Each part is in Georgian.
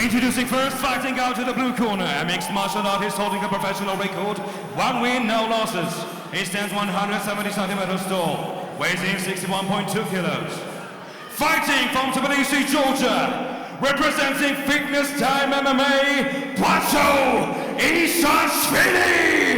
Introducing first, fighting out to the blue corner, a mixed martial artist holding a professional record. 1 win, no losses. He stands 170 centimeters tall, weighs in 61.2 kilos. Fighting from Tbilisi, Georgia, representing Fitness Time MMA, Bacho Isashvili!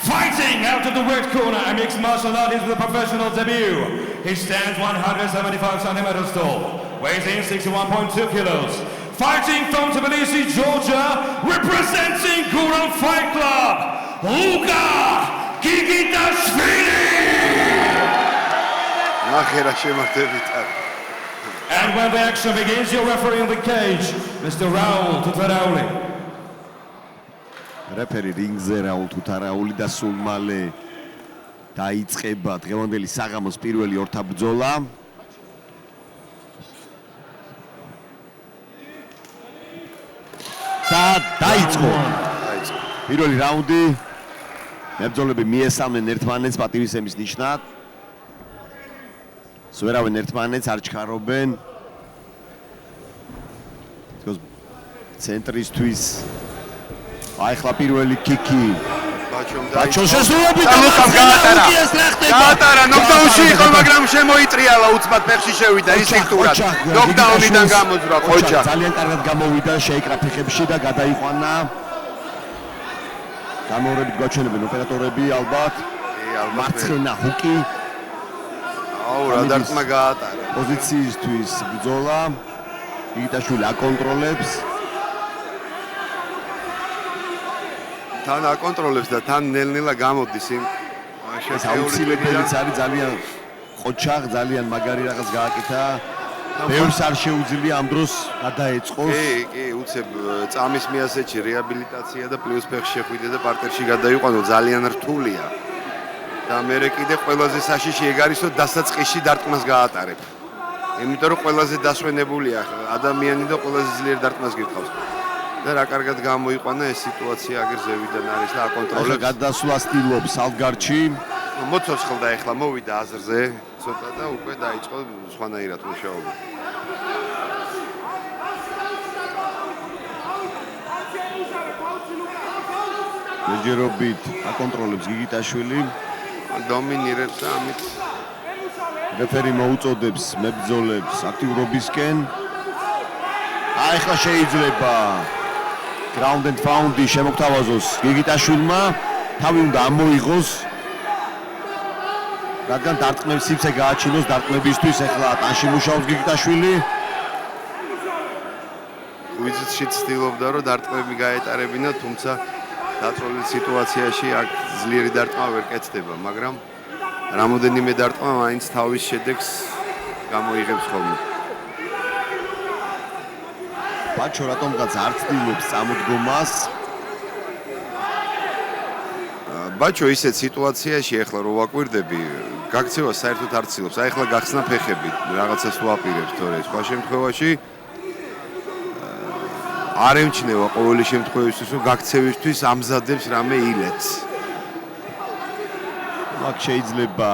Fighting out of the red corner, a mixed martial artist with a professional debut. He stands 175 centimeters tall, weighs in 61.2 kilos. Fighting from Tbilisi, Georgia, representing Guram Fight Club, Luka Gigitashvili! And when the action begins, your referee in the cage, Mr. Raul Tutarauli. რეფერი რინგზე რაულ თუთარაული და სულ მალე დაიწყება დღევანდელი საღამოს პირველი ორთაბრძოლა. და დაიწყო პირველი რაუნდი. მებრძოლები მიესალმნენ ერთმანეთს პატივისცემის ნიშნად. სვერავენ ერთმანეთს, არ ჩქარობენ. ცენტრისთვის ახლა პირველი კიკი ბაჩოს შესრულებით ლუკამ გაატარა ნოკდაუნში იყო, მაგრამ შემოიწრიალა უცბად ფეხში შევიდა ინსტინქტურად ნოკდაუნიდან გამოძვრა ხოჭა ძალიან კარგად გამოვიდა შეიკრა ფეხებში და გადაიყვანა გამორებით გაჩვენებენ ოპერატორები ალბათ მარცხენა ჰუკი რა დარტყმა გაატარა პოზიციისთვის ბრძოლა იგიტაშვილი აკონტროლებს თან აკონტროლებს და თან ნელ-ნელა გამოდის იმ შეუძლებელიც არის ძალიან ყოჩაღ ძალიან მაგარი რაღაც გააკეთა ბევრს არ შეუძლია ამ დროს გადაეწყოს კი უცებ წამის მიასეჩი რეაბილიტაცია და პლუს ფეხში შეხვიდე და პარტერში გადაიყვანო ძალიან რთულია და მე კიდე ყველაზე საშიში ეგ არისო დასაწყისში დარტყმას გაატარებ იმიტომ რომ ყველაზე დასვენებულია ადამიანი და ყველაზე ძლიერ დარტყმას გირთავს და რა კარგად გამოიყვანა ეს სიტუაცია აგერ ზევიდან არის და აკონტროლებს გადასვლა სტილობს ალგარჩი მოცოცხლდა ეხლა მოვიდა აზრზე ცოტა და უკვე დაიწყო სხვანაირად მუშაობა მეჯერობით აკონტროლებს გიგიტაშვილი დომინირებს ამით რეფერი მოუწოდებს მებრძოლებს აქტიურობისკენ ახლა შეიძლება ground and pound-ი შემოგთავაზოს გიგიტაშვილმა, თავი უნდა ამოიღოს. რადგან დარტყმების სივრცე გააჩინოს დარტყმებისთვის, ახლა ტანში მუშაობს გიგიტაშვილი. უიცით ცდილობდა რომ დარტყმები გაეტარებინა, თუმცა დაწოლილ სიტუაციაში აქ ძლიერი დარტყმა ვერ კეთდება, მაგრამ რამოდენიმე დარტყმა მაინც თავის შედეგს გამოიღებს ხოლმე. ბაჩო რატომღაც არ ცდილობს წამოდგომას. ბაჩო ისეთ სიტუაციაში ახლა რო ვაკვირდები, გაქცევა საერთოდ არ ცდილობს. აი ახლა გახსნა ფეხები, რაღაცას ვაპირებს თორე სხვა შემთხვევაში არ ემჩნევა ყოველი შემთხვევისთვის, რომ გაქცევისთვის ამზადებს რამე ილეთს. მაგ შეიძლება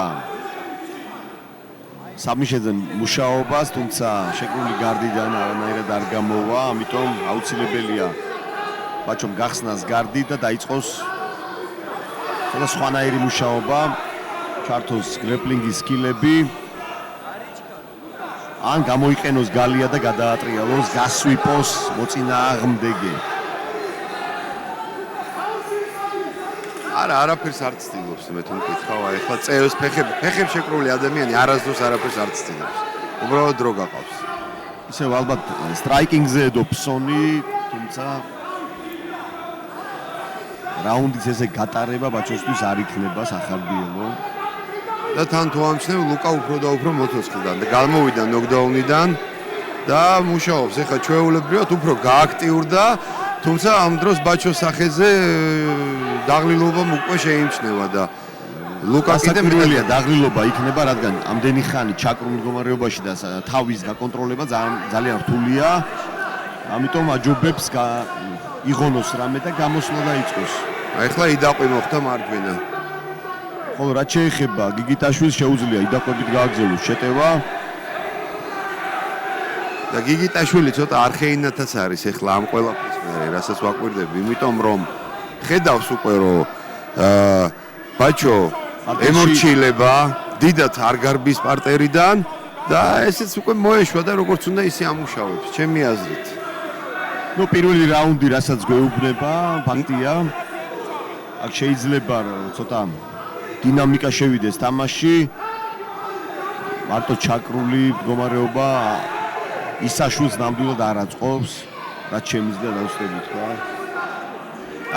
საბმიშეძენ მუშაობას, თუმცა შეკრული გარდიდან არანაირად არ გამოვა, ამიტომ აუცილებელია ბაჩომ გახსნას გარდი და დაიწყოს სხვანაირი მუშაობა, ჩართოს გრეპლინგის სკილები, ან გამოიყენოს გალია და გადაატრიალოს, გასვიპოს მოწინააღმდეგე. არაფერს არ ცდილობს, მე თუ მკითხავ, ახლა წევს ფეხებს შეკრული ადამიანი არასდროს არაფერს არ ცდილობს. უბრალოდ დრო გაყავს. ისევ ალბათ სტრაიკინგზე დოფსონი, თუმცა რაუნდის ესე გატარება ბაჩოსთვის არ იქნება სახარბიელო. და თან თუ ამჩნევ ლუკა უფრო და უფრო მოცოცხლდან და გამოვიდა ნოკდაუნიდან და მუშაობს. ახლა ჩვეულებრივად უფრო გააქტიურდა, თუმცა ამ დროს ბაჩოს სახეზე დაღლილობა უკვე შეიმჩნევა და ლუკა კიდე მეტია დაღლილობა იქნება, რადგან ამდენი ხანი ჩაკრულ მდგომარეობაში და თავის გაკონტროლება ძალიან რთულია. ამიტომ აჯობებს იღონოს რამე და გამოსვლა დაიწყოს. ახლა იდაყვი მოხდა მარჯვენა. ხოლო რაც შეეხება გიგიტაშვილს შეუძლია იდაყვებით გააგრძელოს შეტევა. და გიგიტაშვილი ცოტა არხეინათაც არის ახლა ამ ყველაფრის მერე, რასაც ვაკვირდები, იმიტომ რომ ხედავს უკვე რომ ბაჩო ემორჩილება დიდად არ გარბის პარტერიდან და ესეც უკვე მოეშვა და როგორც უნდა ისე ამუშავებს, ჩემი აზრით. ნუ პირველი რაუნდი რასაც გვეუბნება, ფაქტია. აქ შეიძლება ცოტა დინამიკა შევიდეს თამაში. მარტო ჩაკრული მდგომარეობა ისაშვილს ნამდვილად არ აწყობს, რაც შემიძლია დავსწრებით ხო?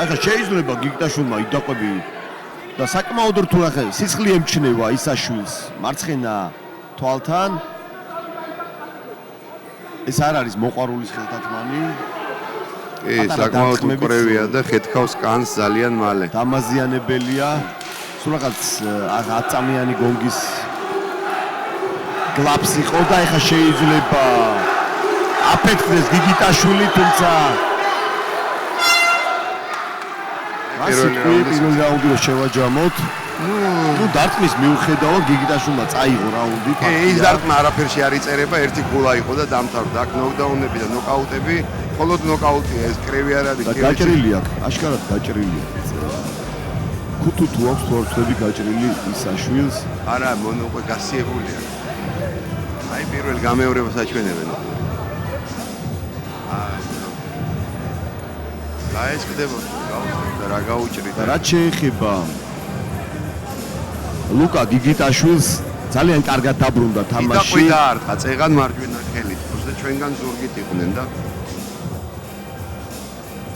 ახლა შეიძლება გიგიტაშვილმა იდაყვები და საკმაოდ რთულ ახლა სისხლი ემჩნევა ისაშვილს მარცხენა თვალთან. ეს არ არის მოყვარულის ხელთათმანი. საკმაოდ უკრევია და ხეთქავს კანს ძალიან მალე. დამაზიანებელია. სულ რაღაც 10 წამიანი გონგის გლაფს იყო და ეხა შეიძლება აფექტდეს გიგიტაშვილი, თუმცა პირველი რაუნდი რო შევაჯამოთ. ნუ დარტყმის მიუხედავად გიგიტაშვილმა წაიღო რაუნდი. ის დარტყმა არაფერში არ იწერება, ერთი გოლა იყო და დამთავრდა. აქ ნოკდაუნები და ნოკაუტები, მხოლოდ ნოკაუტია, ეს კრევი არ არის. გაჭრილი აქვს, აშკარად გაჭრილია. ქუთუ თუ აქვს თორცები გაჭრილი ისაშვილს. არა, უკვე გასიებულია. აი პირველ გამეორებას აჩვენებენ. გაეჭდება, გავუსწრებ რა გაუჭრით. რა შეეხება ლუკა გიგიტაშვილს ძალიან კარგად დაბრუნდა თამაში. და დაარტყა წეღან მარჯვენა ხელით, უბრალოდ ჩვენგან ზურგით იყვნენ და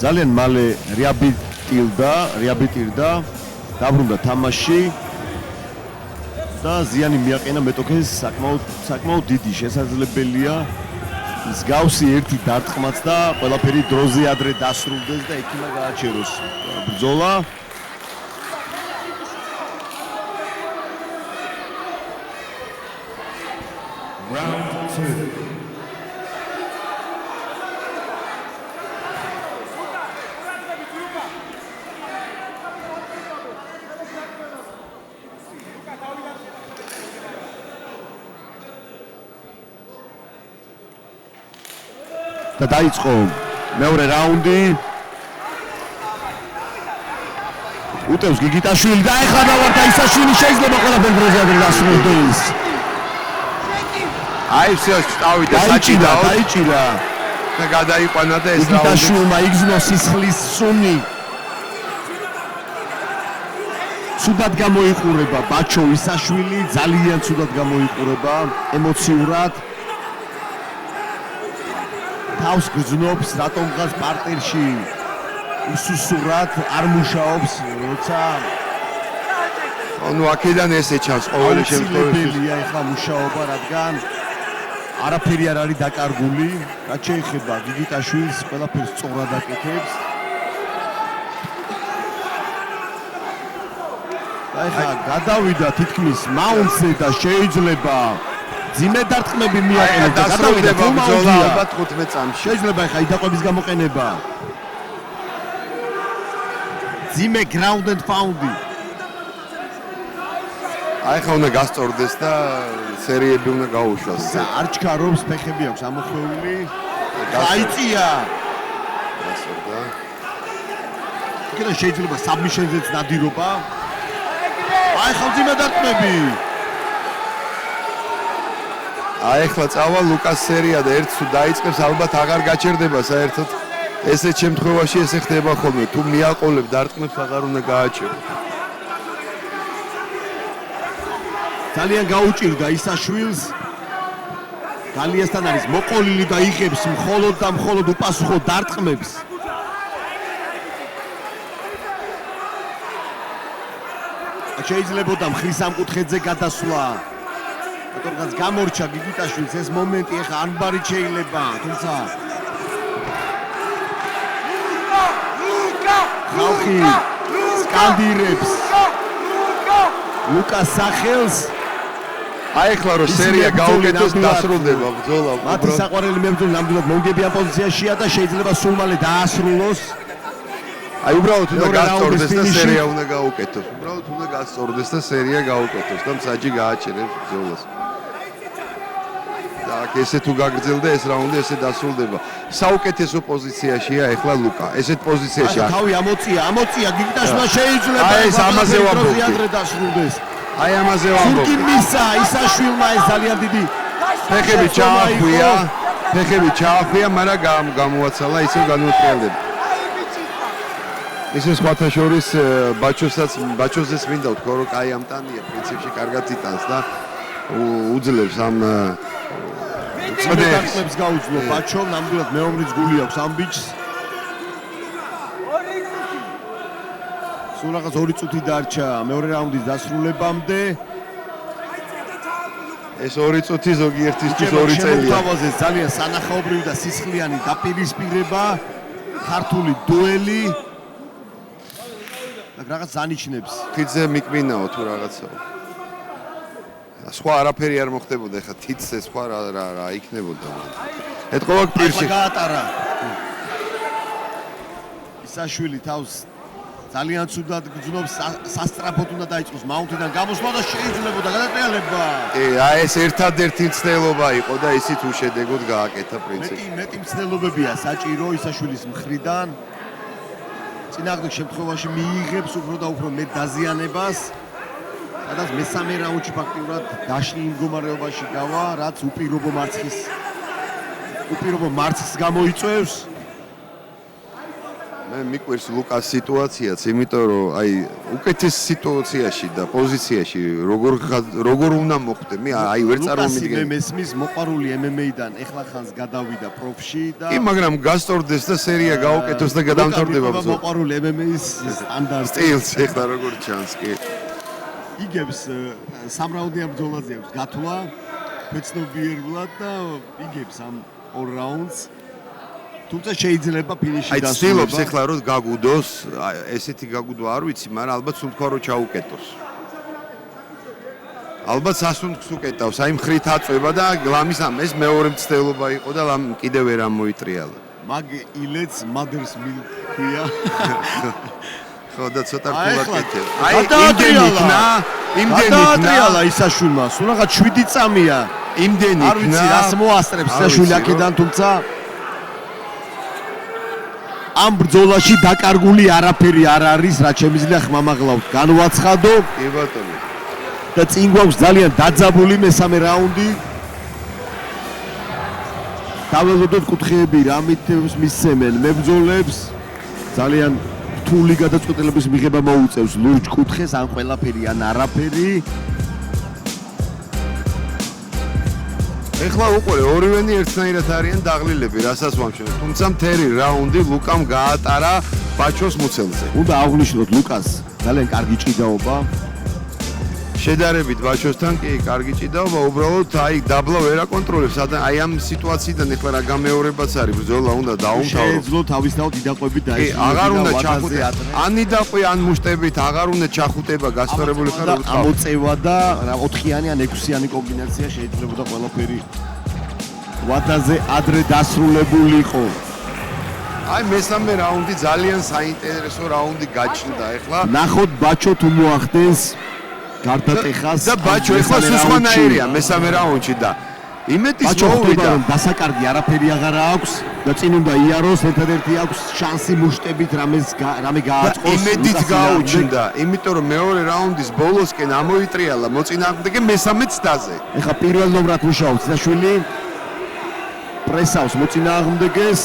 ძალიან მალე რეაბილიტირდა, დაბრუნდა თამაში და ზიანი მიაყენა მეტოქეს საკმაოდ დიდი შესაძლებელია მსგავსი ერთი დარტყმაც და ყველაფერი დროზე ადრე დასრულდეს და ექიმა გააჩეროს ბრძოლა. Round 2. და დაიწყო მეორე რაუნდი. უტევს გიგიტაშვილი და ეხლა დავარდა ისაშვილი, შეიძლება ყველაფერი დროზე ადრე დასრულდეს. აი всё, წავიდა საჭიროა. დაიჭირა და გადაიყვანა და ეს რაუნდი. გიგიტაშვილმა იგზნო სისხლის სუნი. ცუდად გამოიყურება ბაჩო ისაშვილი, ძალიან ცუდად გამოიყურება ემოციურად. თავს გზნობს, რატომღაც პარტერში უსუსურად არ მუშაობს, როცა ანუ აქედან ესე ჩანს ყოველი შემთხვევაში. ეხლა მუშაობა, რადგან არაფერი არ არის დაკარგული. რაც შეეხება გიგიტაშვილს, ყველაფერს სწორად აკეთებს. და ეხლა გადავიდა თითქმის მაუნტზე და შეიძლება ძიმე დარტყმები მიაყენოს და გადავიდა ბრძოლა ალბათ 15 წამში. შეიძლება ეხლა იდაყვების გამოყენება. ძიმე ground and pound-ი. აი ხა უნდა გასწორდეს და სერიები უნდა გაუშვას. არ ჩქარობს, ფეხები აქვს ამოხვეული. გაიწია. გასწორდა. კიდე შეიძლება submission-ზეც ნადირობა. აი ხა ძიმე დარტყმები. აი ხლა წავა ლუკას სერია და ერთს დაიწყებს ალბათ აღარ გაჩერდება საერთოდ. ესეთ შემთხვევაში ესე ხდება ხოლმე. თუ მიაყოლებ დარტყმებს აღარ უნდა გააჩერო. ძალიან გაუჭირდა ისაშვილს. გალიასთან არის მოყოლილი და იღებს მხოლოდ და მხოლოდ უპასუხო დარტყმებს. შეიძლებოდა მხრის სამკუთხედზე გადასვლა. რადგან გამორჩა გიგიტაშვილს ეს მომენტი, ეხა ანბარი შეიძლება, თუმცა ხალხი სკანდირებს ლუკას სახელს. აი ხლა რომ სერია გაუკეთოს დასრულდება ბრძოლა. მათი საყვარელი მებრძოლი ნამდვილად მონგებიან პოზიციაშია და შეიძლება სულ მალე დაასრულოს. აი უბრალოდ უნდა გასწორდეს და სერია უნდა გაუკეთოს. უბრალოდ უნდა გასწორდეს და სერია გაუკეთოს და მსაჯი გააჩერებს ბრძოლას. და აქ ესე თუ გაგრძელდა ეს რაუნდი ესე დასრულდება. საუკეთესო პოზიციაშია ეხლა ლუკა. ესეთ პოზიციაში არ. თავი ამოწია გიგიტაშვილმა შეიძლება აი ეს ამაზე ვამბობ. ადრე დასრულდეს. აი ამაზე ვამბობ. სულკი მისა ისაშვილმა ეს ძალიან დიდი ფეხები ჩაახვია, მაგრამ გამოაცალა ისევ განუტრიალდება. ისე სხვათა შორის ბაჩოზეს მინდა ვთქვა, რომ კაი ამტანია, პრინციპში კარგად იტანს და უძლებს ამ წმენდებს გაუძლო ბაჩო, ნამდვილად მეომრის გული აქვს ამ ბიჭს. სულ რაღაც 2 წუთი დარჩა მეორე რაუნდის დასრულებამდე. ეს 2 წუთი ზოგიერთისთვის 2 წელია. შემოთავაზეს ძალიან სანახაობრივი და სისხლიანი დაპირისპირება, ქართული დუელი. რაღაც ანიშნებს. თითზე მიკმინაო თუ რაღაცაო. სხვა არაფერი არ მოხდებოდა, ეხა თითზე სხვა რა იქნებოდა. ეთყობა პირში. გაატარა. ისაშვილი თავს ძალიან ცუდად გძნობს, სასტრაფოდ უნდა დაიწყოს მაუნტიდან გამოსვლა და შეიძლებოდა გადატრიალება. აი ეს ერთადერთი მცდელობა იყო და ისიც უშედეგოდ გააკეთა პრინციპი. მეტი მცდელობებია საჭირო ისაშვილის მხრიდან. წინააღმდეგ შემთხვევაში მიიღებს უფრო და უფრო მეტ დაზიანებას. სადაც მესამე რაუნდში ფაქტიურად დაშლილ მდგომარეობაში გავა, რაც უპირობო მარცხს გამოიწვევს. მე მიყვარს ლუკას სიტუაციაც, იმიტომ რომ აი უკეთეს სიტუაციაში და პოზიციაში როგორ უნდა მოხვდე, მე აი ვერ წარმოვიდგენ. ლუკასი მესმის მოყვარული MMA-დან ეხლა ხანს გადავიდა პროფში და კი, მაგრამ გასტორდეს და სერია გაუკეთოს და გადამთავრდება ბრძოლა. მოყვარული MMA-ის სტანდარტს სტილს ეხლა როგორ ჩანს კი. იგებს სამრაუნდიან ბრძოლაზე აქვს გათვლა ფეცნობიერულად და იგებს ამ 2 რაუნდს. თუმცა შეიძლება ფინიში აი ცდილობს ეხლა რომ გაგუდოს, ესეთი გაგუდვა არ ვიცი, მაგრამ ალბათ სულ თქვა რომ ჩაუკეტოს. ალბათ სასუნთქს უკეტავს, აი მხრით აწვება და ლამის ამ ეს მეორე მცდელობა იყო და ლამ კიდევ ვერ ამოიტრიალა. მაგ ილეთს mother's milk ქვია. ხო და ცოტა რთულად კეთე. აი იმდენი იქნა ისაშვილმა, სულ რაღაც 7 წამია. იმდენი იქნა. არ ვიცი რას მოასწრებს ისაშვილი აქედან, თუმცა ამ ბრძოლაში დაკარგული არაფერი არ არის, რაც შემიძლია ხმამაღლავთ განვაცხადო. კი ბატონო. და წინ გვაქვს ძალიან დაძაბული მესამე რაუნდი. დაველოდოთ კუთხეები, რამით მისცემენ მებრძოლებს. ძალიან რთული გადაწყვეტილების მიღება მოუწევს ლურჯ კუთხეს, ან ყველაფერი, ან არაფერი. ეხლა უყურე, ორივენი ერთნაირად არიან დაღლილები, რასაც ვამჩნევ. თუმცა მთელი რაუნდი ლუკამ გაატარა ბაჩოს მუცელზე. უნდა აღვნიშნოთ ლუკას ძალიან კარგი ჭიდაობა. შედარებით ბაჩოსთან კი კარგი ჭიდაობა, უბრალოდ აი დაბლა ვერ აკონტროლებს. აი ამ სიტუაციიდან ეხლა რა გამეორებაც არის, ბრძოლა უნდა დაუმთავროს. შეეძლო თავისთავად იდაყვებით და ის აღარ უნდა ჩახუტება. ან იდაყვი, ან მუშტებით, აღარ უნდა ჩახუტება, გასწორებული ხარ უცხო. ამოწევა და 4-იანი ან 6-იანი კომბინაცია შეიძლებოდა ყველაფერი ვადაზე ადრე დასრულებულიყო. აი მესამე რაუნდი ძალიან საინტერესო რაუნდი გაჩნდა ეხლა. ნახოთ ბაჩო თუ მოახდენს გარდატეხას და ბაჩო ეხლა სხვანაირია მესამე რაუნდში და იმეთის მოვიდა დასაკარგი არაფერი აღარ აქვს და წინ უნდა იაროს, ერთადერთი აქვს შანსი მუშტებით რამე გააწყოს. იმედით გაუჩნდა, იმიტომ რომ მეორე რაუნდის ბოლოსკენ ამოიტრიალა მოწინააღმდეგე მესამე ცდაზე. ეხლა პირველ ნომრად მუშაობს ისაშვილი. პრესავს მოწინააღმდეგეს.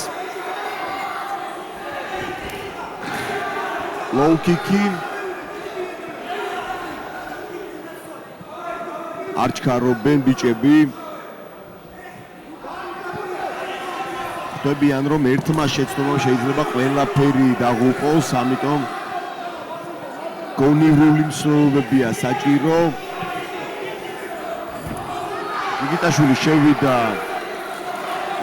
low kick-ი. არ ჩქარობენ ბიჭები. ხვდებიან რომ ერთმა შეცდომამ შეიძლება ყველაფერი დაღუპოს, ამიტომ გონივრული მსვლელობებია საჭირო. ნიკიტაშვილი შევიდა,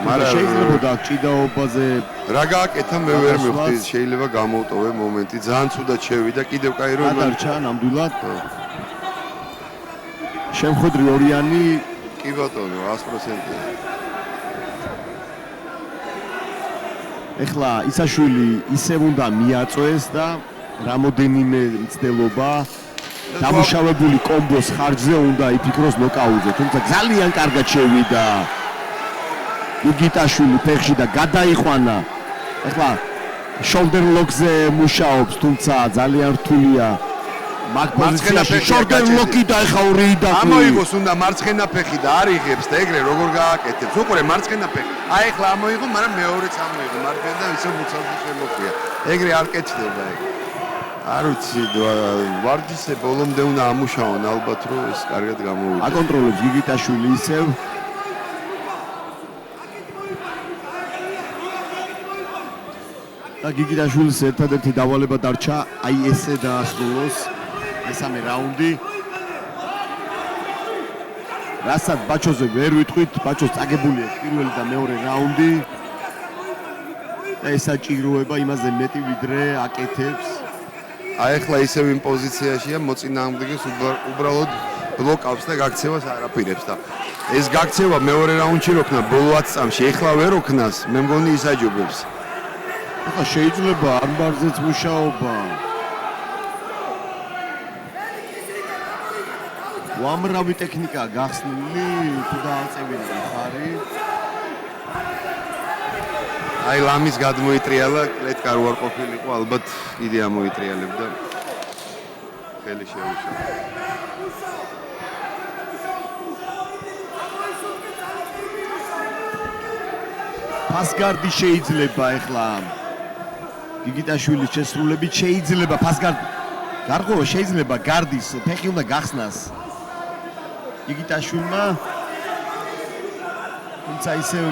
მაგრამ შეიძლება ჭიდაობაზე რა გააკეთა მე ვერ მივხვდი, შეიძლება გამოვტოვე მომენტი, ძალიან ცუდად შევიდა, კიდევ კაი რომ დარჩა ნამდვილად. შემხედრი ორიანი კი ბატონო 100%. ეხლა ისაშვილი ისევ უნდა მიაწვეს და რამოდენიმე მცდელობა დამუშავებული კომბოს ხარჯზე უნდა იფიქროს ნოკაუტზე, თუმცა ძალიან კარგად შევიდა გიგიტაშვილი ფეხში და გადაიყვანა. ეხლა shoulder lock-ზე მუშაობს, თუმცა ძალიან რთულია. მაგ პოზიციაში shoulder lock-ი და ეხა ორი და ამოიღოს უნდა მარცხენა ფეხი და არ იღებს და ეგრე როგორ გააკეთებს. უყურე მარცხენა ფეხი. აი ეხლა ამოიღო, მაგრამ მეორეც ამოიღო. მარცხენა და ისე მუცელზე შემოყია. ეგრე არ კეთდება ეგ. არ ვიცი, ვარჯიშზე ბოლომდე უნდა ამუშაონ ალბათ რომ ეს კარგად გამოვიდეს. აკონტროლებს გიგიტაშვილი ისევ. და გიგიტაშვილის ერთადერთი დავალება დარჩა აი ესე დაასრულოს მესამე რაუნდი. რასაც ბაჩოზე ვერ ვიტყვით, ბაჩოს წაგებული აქვს პირველი და მეორე რაუნდი. და ეს საჭიროება იმაზე მეტი ვიდრე აკეთებს. აი ახლა ისევ იმ პოზიციაშია მოწინააღმდეგეს უბრალოდ ბლოკავს და გაქცევას არ აპირებს და ეს გაქცევა მეორე რაუნდში როქნა ბოლო 10 წამში ეხლა ვერ ოქნას მე მგონი ისაჯობებს. ახლა შეიძლება არბარზეც მუშაობა. უამრავი ტექნიკა გახსნილი თუ დააწევინა ხარი. აი ლამის გადმოიტრიალა, კლეტკა რო არ ყოფილიყო, ალბათ დიდი ამოიტრიალებდა. ხელი შეუშვა. ფასგარდი შეიძლება ეხლა გიგიტაშვილის შესრულებით შეიძლება ფასგარდი გარყოვა შეიძლება გარდის ფეხი უნდა გახსნას გიგიტაშვილმა თუმცა ისევ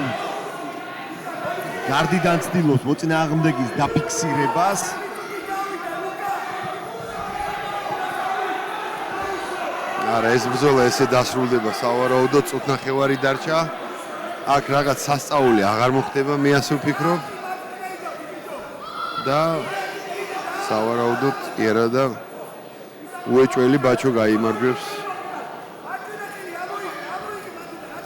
გარდიდან ცდილობს მოწინააღმდეგის დაფიქსირებას არა ეს ბრძოლა ესე დასრულდება სავარაუდოდ წუთნახევარი დარჩა აქ რაღაც სასწაული აღარ მოხდება მე ასე ვფიქრობ და სავარაუდოდ ერა და უეჭველი ბაჩო გაიმარჯვებს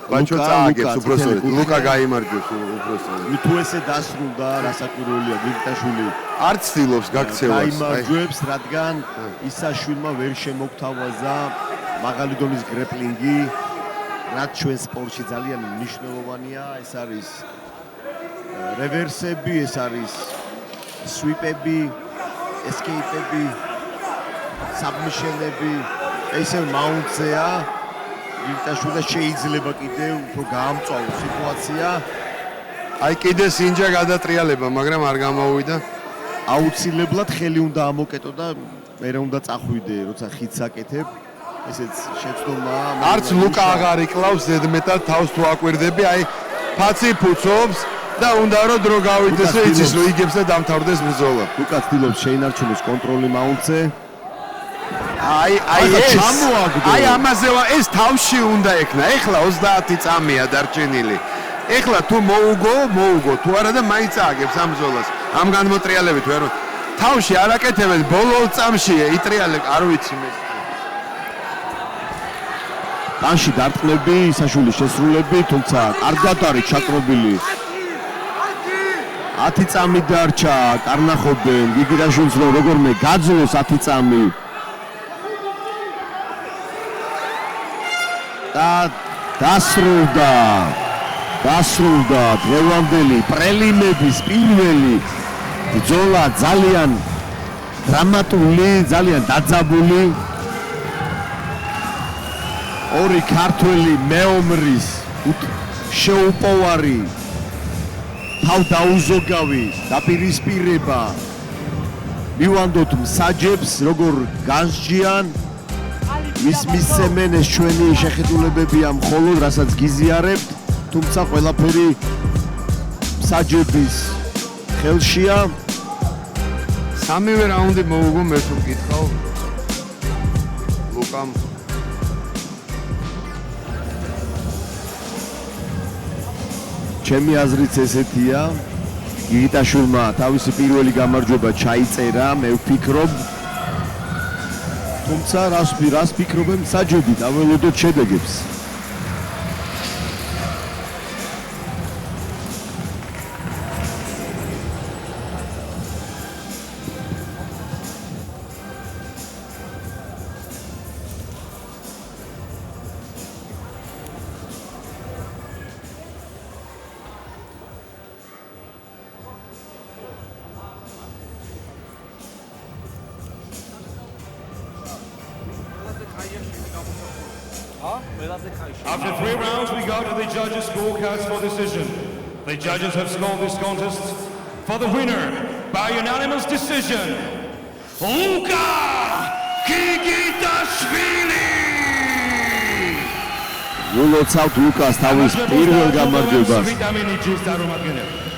ბაჩო წააგებს უბრალოდ ლუკა გაიმარჯვებს უბრალოდ თუ ესე დასრულდა რასაკვირველია გიგიტაშვილი არ ცდილობს გაქცევას გაიმარჯვებს რადგან ისაშვილმა ვერ შემოგთავაზა მაღალი დონის გრეპლინგი რაც ჩვენ სპორტში ძალიან მნიშვნელოვანია ეს არის რევერსები ეს არის სვიპები ესკეიპები საბმიშენები ესე მაუნტზეა გიგიტაშვილმა შეიძლება კიდევ უფრო გაამწვავოს სიტუაცია აი კიდე სინჯა გადატრიალება მაგრამ არ გამოუვიდა აუცილებლად ხელი უნდა ამოკეტო და მერე უნდა წახვიდე როცა ხიდს აკეთებ ესეც შეცდომაა არც ლუკა აღარ იკლავს ზედმეტად თავს თუ აკვირდები აი ფაცი ფუცობს და უნდა რომ დრო გავიდეს და იცის რომ იგებს და დამთავრდეს ბრძოლა ლუკა ცდილობს შეინარჩუნოს კონტროლი მაუნტზე აი ამაზე ეს თავში უნდა ექნა ეხლა 30 წამია დარჩენილი ეხლა თუ მოუგო თუ არა და მაინც ააგებს ამ ბრძოლას ამ განმოტრიალებით ვერ თავში არ აკეთებენ ბოლო წამში იტრიალებ არ ვიცი მე ტანში დარტყმები ისაშვილის შესრულები თუმცა კარგად არის ჩაკრობილი 10 წამი დარჩა კარნახობენ გიგიტაშვილს როგორმე გაძლოს 10 წამი და დასრულდა დღევანდელი პრელიმების პირველი ბრძოლა ძალიან დრამატული ძალიან დაძაბული ორი ქართველი მეომრის შეუპოვარი თავდაუზოგავი დაპირისპირება მივანდოთ მსაჯებს როგორ განსჯიან მის მისცემენ ეს ჩვენი შეხედულებებია მხოლოდ რასაც გიზიარებთ თუმცა ყველაფერი მსაჯების ხელშია სამივე რაუნდი მოუგო მე თუ მკითხავ ლუკამ ჩემი აზრიც ესეთია გიგიტაშვილმა თავისი პირველი გამარჯვება ჩაიწერა მე ვფიქრობ თუმცა რას ფიქრობენ მსაჯები დაველოდოთ შედეგებს After 3 rounds, we go to the judges' scorecards for decision. The judges have scored this contest for the winner by unanimous decision, Luka Kigitashvili! ულოცავთ ლუკას თავის პირველ გამარჯვებას. ვიტამინი ჯის წარმომადგენელი.